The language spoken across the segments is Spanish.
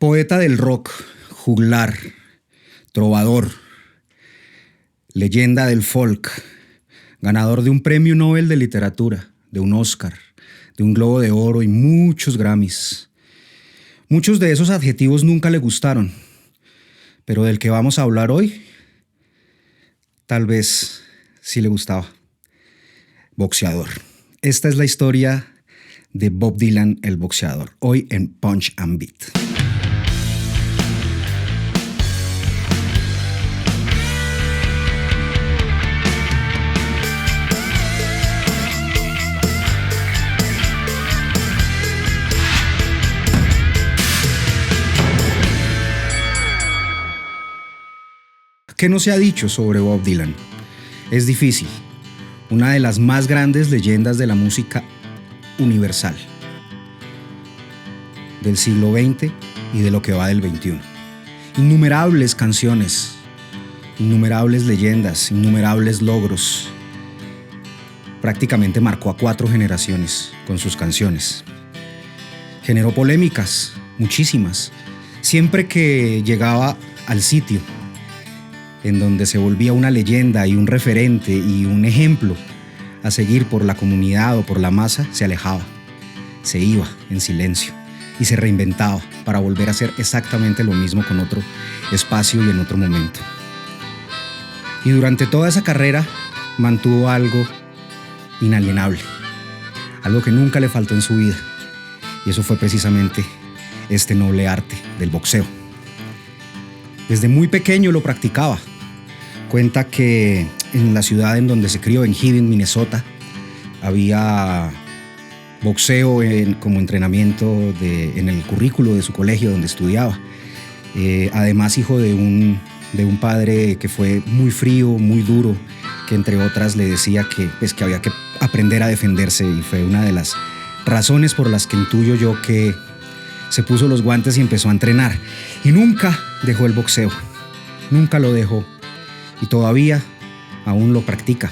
Poeta del rock, juglar, trovador, leyenda del folk, ganador de un premio Nobel de literatura, de un Oscar, de un Globo de Oro y muchos Grammys. Muchos de esos adjetivos nunca le gustaron, pero del que vamos a hablar hoy, tal vez sí le gustaba. Boxeador. Esta es la historia de Bob Dylan, el boxeador, hoy en Punch and Beat. ¿Qué no se ha dicho sobre Bob Dylan? Es difícil. Una de las más grandes leyendas de la música universal del siglo XX y de lo que va del XXI. Innumerables canciones, innumerables leyendas, innumerables logros. Prácticamente marcó a 4 generaciones con sus canciones. Generó polémicas, muchísimas. Siempre que llegaba al sitio en donde se volvía una leyenda y un referente y un ejemplo a seguir por la comunidad o por la masa, se alejaba, se iba en silencio y se reinventaba para volver a hacer exactamente lo mismo con otro espacio y en otro momento. Y durante toda esa carrera mantuvo algo inalienable, algo que nunca le faltó en su vida, y eso fue precisamente este noble arte del boxeo. Desde muy pequeño lo practicaba. Cuenta que en la ciudad en donde se crió, en Hibbing, Minnesota, había boxeo como entrenamiento en el currículo de su colegio donde estudiaba. Además, hijo de un padre que fue muy frío, muy duro, que entre otras le decía que había que aprender a defenderse, y fue una de las razones por las que intuyo yo que se puso los guantes y empezó a entrenar. Y nunca dejó el boxeo, nunca lo dejó. Y todavía aún lo practica.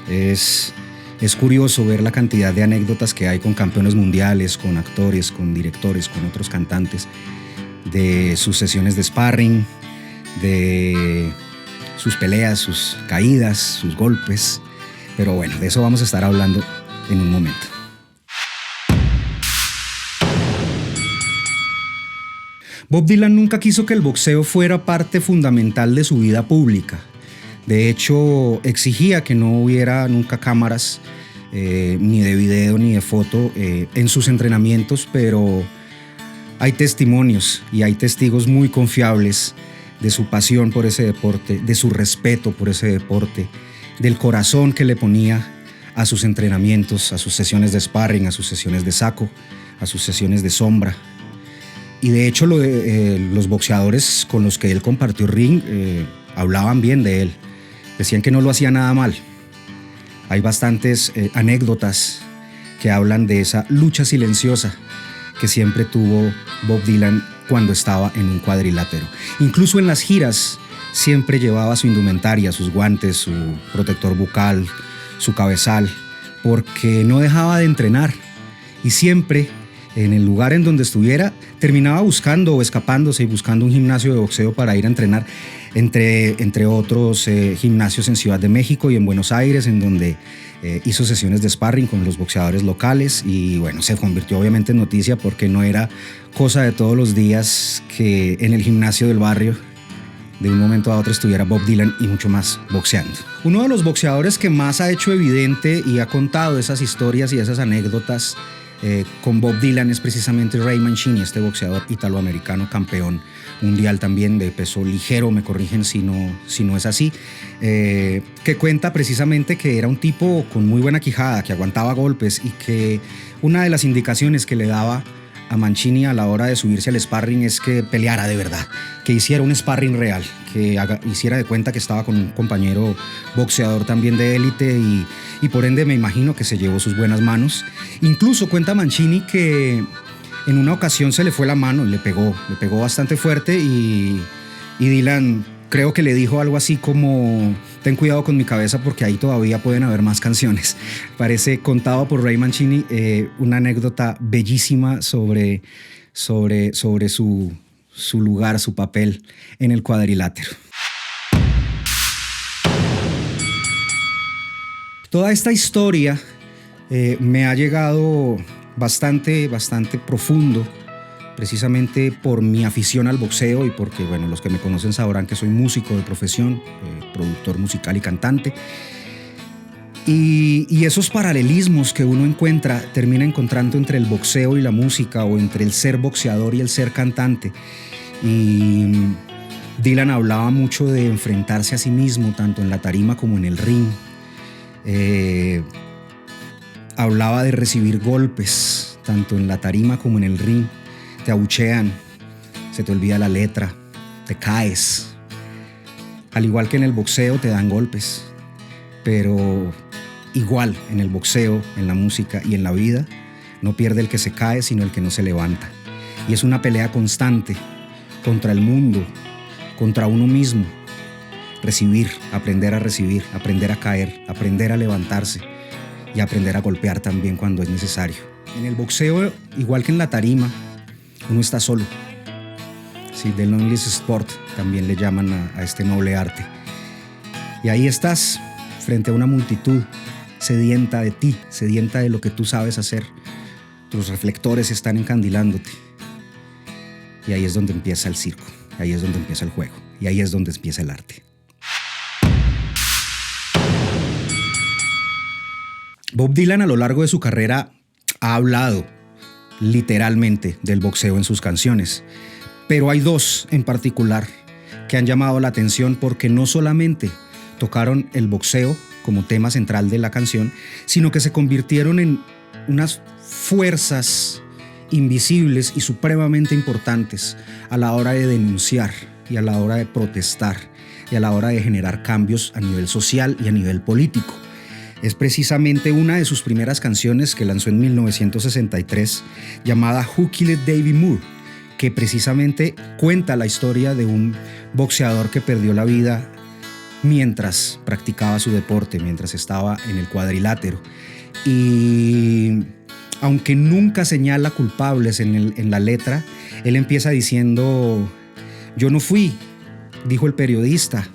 Es curioso ver la cantidad de anécdotas que hay con campeones mundiales, con actores, con directores, con otros cantantes, de sus sesiones de sparring, de sus peleas, sus caídas, sus golpes. Pero bueno, de eso vamos a estar hablando en un momento. Bob Dylan nunca quiso que el boxeo fuera parte fundamental de su vida pública. De hecho, exigía que no hubiera nunca cámaras, ni de video ni de foto en sus entrenamientos, pero hay testimonios y hay testigos muy confiables de su pasión por ese deporte, de su respeto por ese deporte, del corazón que le ponía a sus entrenamientos, a sus sesiones de sparring, a sus sesiones de saco, a sus sesiones de sombra. Y de hecho los boxeadores con los que él compartió ring hablaban bien de él. Decían que no lo hacía nada mal. Hay bastantes anécdotas que hablan de esa lucha silenciosa que siempre tuvo Bob Dylan cuando estaba en un cuadrilátero. Incluso en las giras siempre llevaba su indumentaria, sus guantes, su protector bucal, su cabezal, porque no dejaba de entrenar. Y siempre, en el lugar en donde estuviera, terminaba buscando o escapándose y buscando un gimnasio de boxeo para ir a entrenar, entre otros gimnasios en Ciudad de México y en Buenos Aires, en donde hizo sesiones de sparring con los boxeadores locales. Y bueno, se convirtió obviamente en noticia porque no era cosa de todos los días que en el gimnasio del barrio de un momento a otro estuviera Bob Dylan y mucho más boxeando. Uno de los boxeadores que más ha hecho evidente y ha contado esas historias y esas anécdotas con Bob Dylan es precisamente Ray Mancini, este boxeador italoamericano, campeón mundial también de peso ligero, me corrigen si no es así, que cuenta precisamente que era un tipo con muy buena quijada, que aguantaba golpes, y que una de las indicaciones que le daba a Mancini a la hora de subirse al sparring es que peleara de verdad, que hiciera un sparring real, que hiciera de cuenta que estaba con un compañero boxeador también de élite, y por ende me imagino que se llevó sus buenas manos. Incluso cuenta Mancini que en una ocasión se le fue la mano, le pegó bastante fuerte, y Dylan creo que le dijo algo así como: ten cuidado con mi cabeza porque ahí todavía pueden haber más canciones. Parece contado por Ray Mancini una anécdota bellísima sobre su su lugar, su papel en el cuadrilátero. Toda esta historia me ha llegado bastante profundo, precisamente por mi afición al boxeo y porque, bueno, los que me conocen sabrán que soy músico de profesión, productor musical y cantante. Y esos paralelismos que uno termina encontrando entre el boxeo y la música, o entre el ser boxeador y el ser cantante. Y Dylan hablaba mucho de enfrentarse a sí mismo, tanto en la tarima como en el ring. Hablaba de recibir golpes, tanto en la tarima como en el ring. Te abuchean, se te olvida la letra, te caes. Al igual que en el boxeo te dan golpes, pero igual en el boxeo, en la música y en la vida, no pierde el que se cae, sino el que no se levanta. Y es una pelea constante contra el mundo, contra uno mismo. Recibir, aprender a caer, aprender a levantarse y aprender a golpear también cuando es necesario. En el boxeo, igual que en la tarima, uno está solo. Sí, The Loneliest Sport también le llaman a este noble arte. Y ahí estás, frente a una multitud sedienta de ti, sedienta de lo que tú sabes hacer. Tus reflectores están encandilándote. Y ahí es donde empieza el circo, ahí es donde empieza el juego, y ahí es donde empieza el arte. Bob Dylan a lo largo de su carrera ha hablado literalmente del boxeo en sus canciones, pero hay dos en particular que han llamado la atención porque no solamente tocaron el boxeo como tema central de la canción, sino que se convirtieron en unas fuerzas invisibles y supremamente importantes a la hora de denunciar y a la hora de protestar y a la hora de generar cambios a nivel social y a nivel político. Es precisamente una de sus primeras canciones que lanzó en 1963, llamada Who Killed Davey Moore, que precisamente cuenta la historia de un boxeador que perdió la vida mientras practicaba su deporte, mientras estaba en el cuadrilátero. Y aunque nunca señala culpables en la letra, él empieza diciendo: yo no fui, dijo el periodista.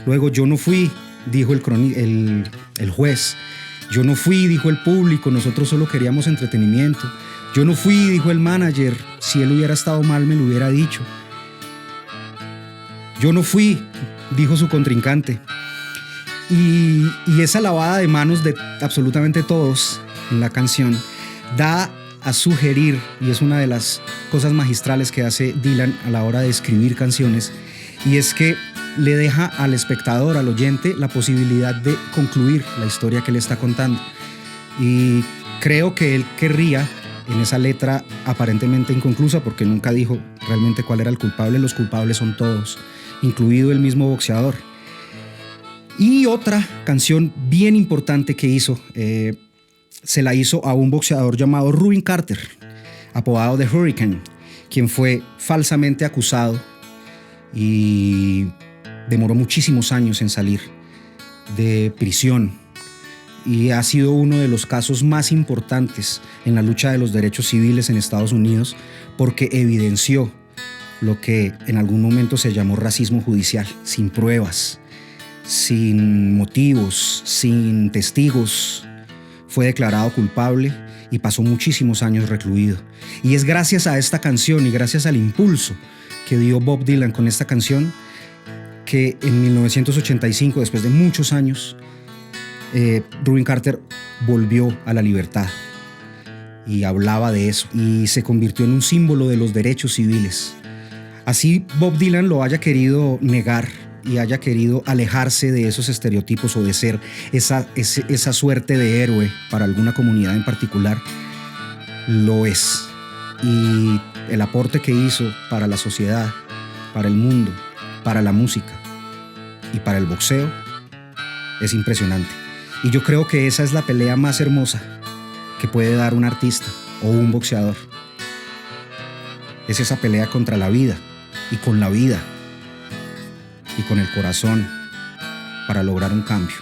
Luego, yo no fui, dijo el juez. Yo no fui, dijo el público, nosotros solo queríamos entretenimiento. Yo no fui, dijo el manager, si él hubiera estado mal me lo hubiera dicho. Yo no fui, dijo su contrincante. Y esa lavada de manos de absolutamente todos en la canción da a sugerir, y es una de las cosas magistrales que hace Dylan a la hora de escribir canciones, y es que le deja al espectador, al oyente, la posibilidad de concluir la historia que le está contando. Y creo que él querría, en esa letra aparentemente inconclusa, porque nunca dijo realmente cuál era el culpable, los culpables son todos, incluido el mismo boxeador. Y otra canción bien importante que hizo, se la hizo a un boxeador llamado Rubin Carter, apodado The Hurricane, quien fue falsamente acusado y demoró muchísimos años en salir de prisión, y ha sido uno de los casos más importantes en la lucha de los derechos civiles en Estados Unidos, porque evidenció lo que en algún momento se llamó racismo judicial, sin pruebas, sin motivos, sin testigos. Fue declarado culpable y pasó muchísimos años recluido. Y es gracias a esta canción y gracias al impulso que dio Bob Dylan con esta canción que en 1985, después de muchos años, Rubin Carter volvió a la libertad y hablaba de eso y se convirtió en un símbolo de los derechos civiles. Así Bob Dylan lo haya querido negar y haya querido alejarse de esos estereotipos o de ser esa suerte de héroe para alguna comunidad en particular, lo es. Y el aporte que hizo para la sociedad, para el mundo, para la música y para el boxeo es impresionante. Y yo creo que esa es la pelea más hermosa que puede dar un artista o un boxeador. Es esa pelea contra la vida y con la vida y con el corazón para lograr un cambio.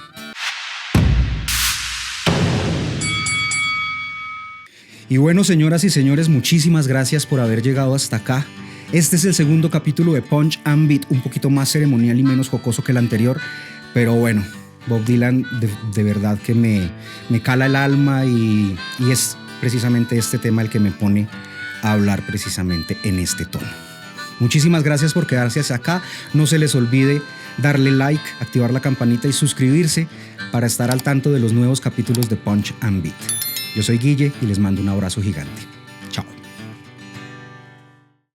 Y bueno, señoras y señores, muchísimas gracias por haber llegado hasta acá Este es el segundo capítulo de Punch and Beat, un poquito más ceremonial y menos jocoso que el anterior, pero bueno, Bob Dylan de verdad que me cala el alma y es precisamente este tema el que me pone a hablar precisamente en este tono. Muchísimas gracias por quedarse hasta acá. No se les olvide darle like, activar la campanita y suscribirse para estar al tanto de los nuevos capítulos de Punch and Beat. Yo soy Guille y les mando un abrazo gigante.